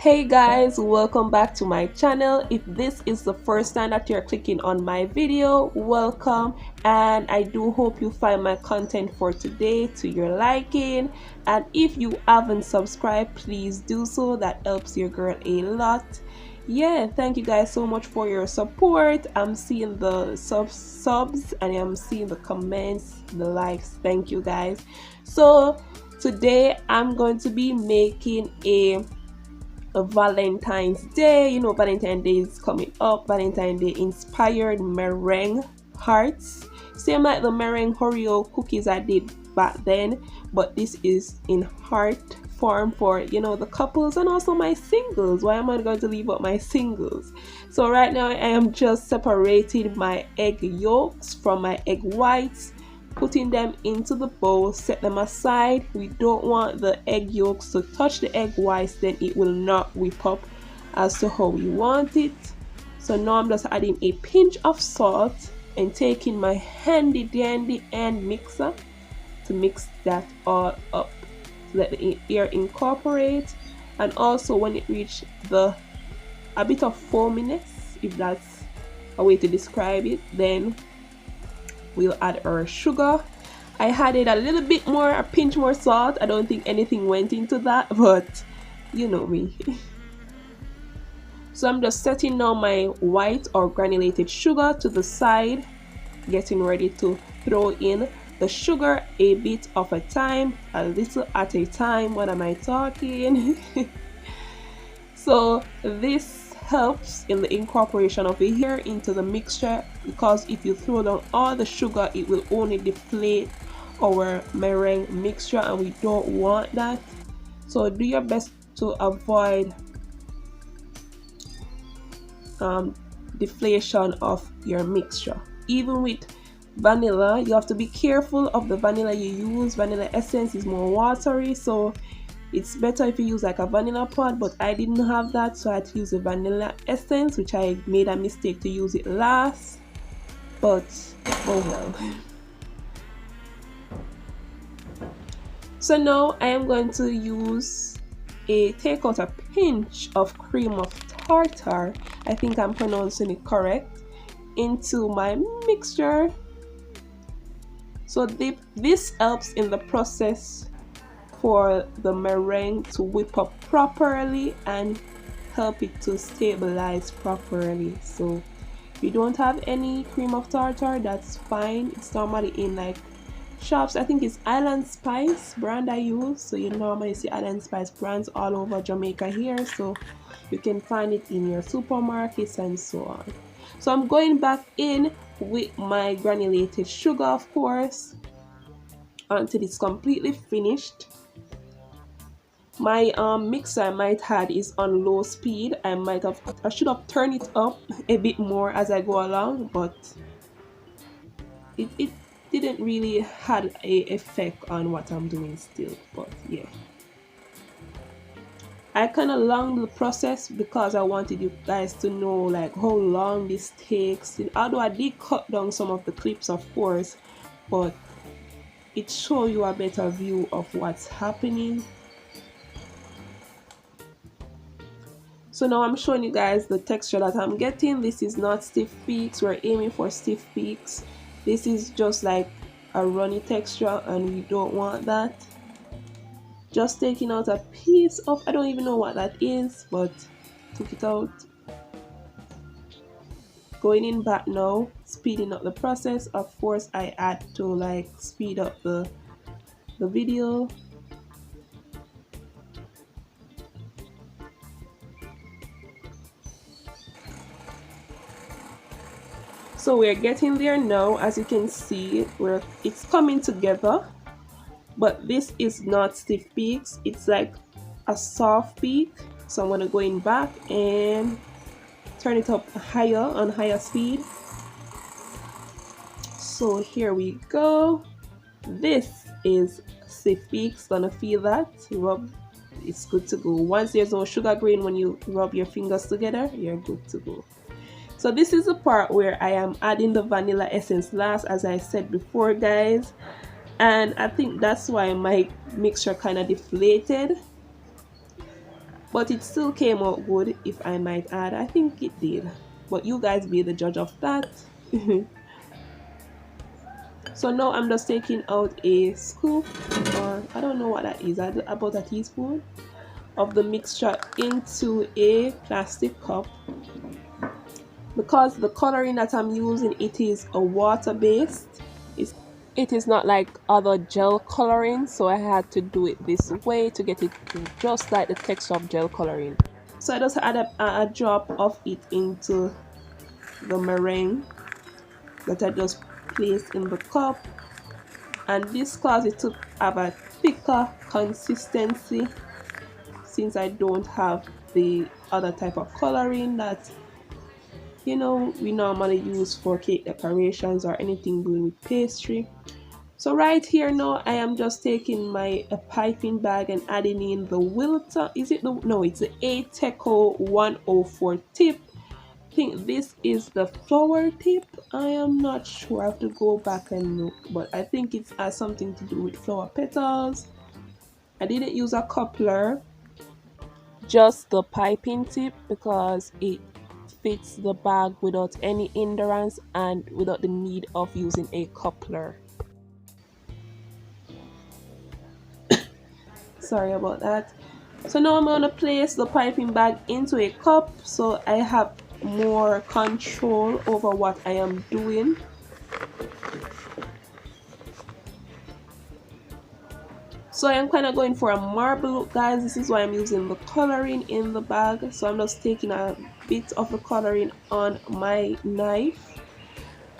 Hey guys, welcome back to my channel. If this is the first time that you're clicking on my video, welcome, and I do hope you find my content for today to your liking. And if you haven't subscribed, please do so. That helps your girl a lot. Yeah, thank you guys so much for your support. I'm seeing the subs and I'm seeing the comments, the likes. Thank you guys. So today I'm going to be making a Valentine's Day. You know, Valentine's Day is coming up. Valentine's Day inspired meringue hearts, same like the meringue Oreo cookies I did back then, but this is in heart form for, you know, the couples and also my singles. Why am I going to leave out my singles? So right now I am just separating my egg yolks from my egg whites, putting them into the bowl, set them aside. We don't want the egg yolks to touch the egg whites, then it will not whip up as to how we want it. So now I'm just adding a pinch of salt and taking my handy dandy hand mixer to mix that all up, to let the air incorporate. And also when it reaches a bit of foaminess, if that's a way to describe it, then we'll add our sugar. I added a little bit more, a pinch more salt. I don't think anything went into that, but you know me. So I'm just setting now my white or granulated sugar to the side, getting ready to throw in the sugar a bit of a time, a little at a time. What am I talking? So this helps in the incorporation of the hair into the mixture, because if you throw down all the sugar, it will only deflate our meringue mixture, and we don't want that. So do your best to avoid deflation of your mixture. Even with vanilla, you have to be careful of the vanilla you use. Vanilla essence is more watery, so it's better if you use like a vanilla pod, but I didn't have that, so I had to use a vanilla essence, which I made a mistake to use it last, but oh well. So now I am going to take out a pinch of cream of tartar, I think I'm pronouncing it correct, into my mixture. So this helps in the process for the meringue to whip up properly and help it to stabilize properly. So if you don't have any cream of tartar, that's fine. It's normally in like shops. I think it's Island Spice brand I use, so you normally see Island Spice brands all over Jamaica here, so you can find it in your supermarkets and so on. So I'm going back in with my granulated sugar, of course, until it's completely finished. My mixer I might had is on low speed. I should have turned it up a bit more as I go along, but it didn't really had a effect on what I'm doing still. But yeah, I kind of longed the process because I wanted you guys to know like how long this takes. Although I did cut down some of the clips, of course, but it shows you a better view of what's happening. So now I'm showing you guys the texture that I'm getting. This is not stiff peaks. We're aiming for stiff peaks. This is just like a runny texture, and we don't want that. Just taking out a piece of, I don't even know what that is, but took it out. Going in back now, speeding up the process. Of course, I had to like speed up the video. So we're getting there now. As you can see, it's coming together, but this is not stiff peaks. It's like a soft peak. So I'm gonna go in back and turn it up higher on higher speed. So here we go. This is stiff peaks. Gonna feel that rub. It's good to go. Once there's no sugar grain, when you rub your fingers together, you're good to go. So this is the part where I am adding the vanilla essence last, as I said before, guys, and I think that's why my mixture kind of deflated. but it still came out good, if I might add. I think it did, but you guys be the judge of that. So now I'm just taking out a scoop, or I don't know what that is, about a teaspoon of the mixture into a plastic cup. Because the coloring that I'm using, it is a water based. It is not like other gel coloring, so I had to do it this way to get it just like the texture of gel coloring. So I just add a drop of it into the meringue that I just placed in the cup, and this caused it to have a thicker consistency, since I don't have the other type of coloring that we normally use for cake decorations or anything doing with pastry. So right here now I am just taking my piping bag and adding in the Wilton, it's the Ateco 104 tip. I think this is the flower tip. I am not sure, I have to go back and look, but I think it has something to do with flower petals. I didn't use a coupler, just the piping tip, because it fits the bag without any hindrance and without the need of using a coupler. Sorry about that. So now I'm going to place the piping bag into a cup so I have more control over what I am doing. So I am kind of going for a marble look, guys. This is why I'm using the coloring in the bag. So I'm just taking a bit of the coloring on my knife,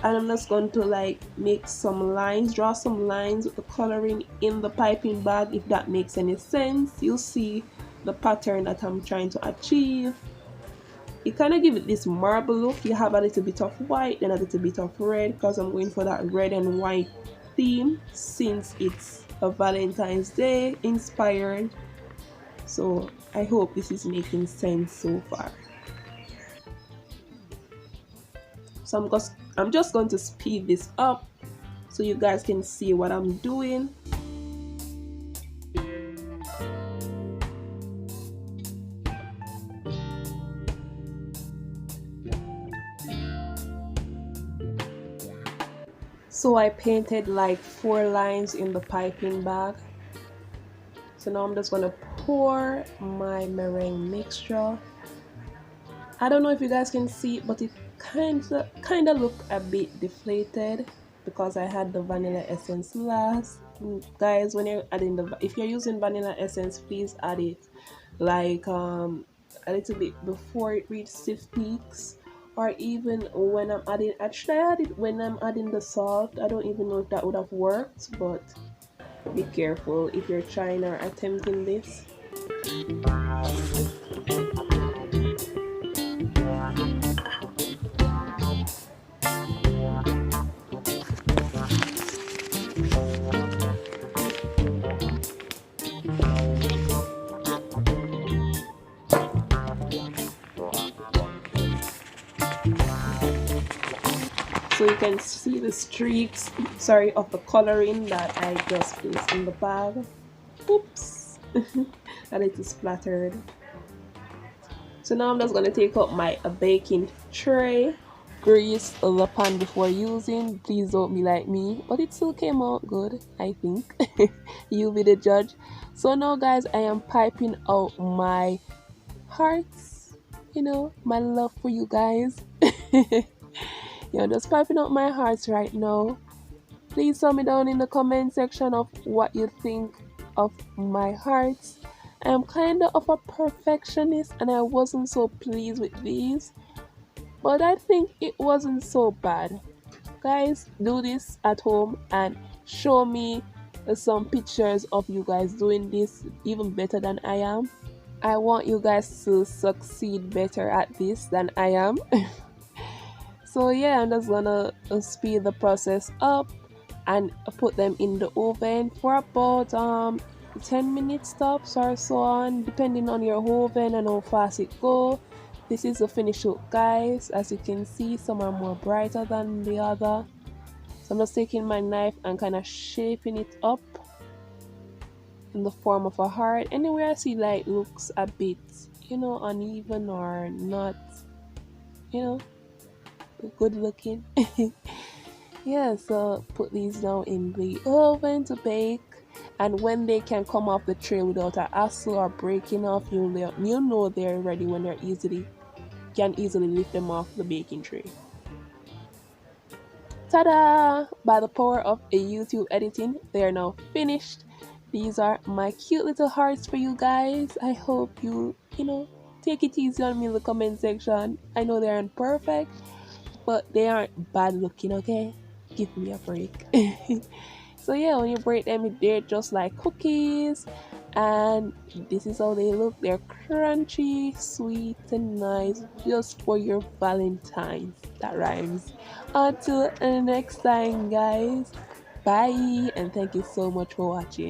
and I'm just going to like make some lines, draw some lines with the coloring in the piping bag. If that makes any sense, you'll see the pattern that I'm trying to achieve. It kind of give it this marble look. You have a little bit of white and a little bit of red, because I'm going for that red and white theme since it's a Valentine's Day inspired. So I hope this is making sense so far. So I'm just going to speed this up so you guys can see what I'm doing. So I painted like 4 lines in the piping bag. So now I'm just going to pour my meringue mixture. I don't know if you guys can see it, but it kind of look a bit deflated because I had the vanilla essence last. Guys, when you're adding if you're using vanilla essence, please add it like a little bit before it reaches its peaks, or even when I'm adding, actually I add it when I'm adding the salt. I don't even know if that would have worked, but be careful if you're trying or attempting this. So you can see the streaks, sorry, of the coloring that I just placed in the bag. Oops, and it is splattered. So now I'm just going to take out my baking tray. Grease the pan before using. Please don't be like me, but it still came out good, I think. You be the judge. So now guys, I am piping out my hearts, my love for you guys. Just piping out my hearts right now. Please tell me down in the comment section of what you think of my hearts. I am kind of a perfectionist and I wasn't so pleased with these, but I think it wasn't so bad. Guys, do this at home and show me some pictures of you guys doing this even better than I am. I want you guys to succeed better at this than I am. So yeah, I'm just gonna speed the process up and put them in the oven for about 10 minutes tops or so on, depending on your oven and how fast it go. This is the finished look, guys. As you can see, some are more brighter than the other. So I'm just taking my knife and kind of shaping it up. in the form of a heart. Anywhere I see like looks a bit, uneven or not, you know, good looking. Yeah, so put these down in the oven to bake. And when they can come off the tray without a hassle or breaking off, you know they're ready when they're easily can easily lift them off the baking tray. Ta-da! By the power of a YouTube editing, they are now finished. These are my cute little hearts for you guys. I hope you take it easy on me in the comment section. I know they aren't perfect, but they aren't bad looking, okay? Give me a break. So yeah, when you break them, they're just like cookies, and this is how they look. They're crunchy, sweet, and nice, just for your Valentines. That rhymes. Until next time, guys. Bye, and thank you so much for watching.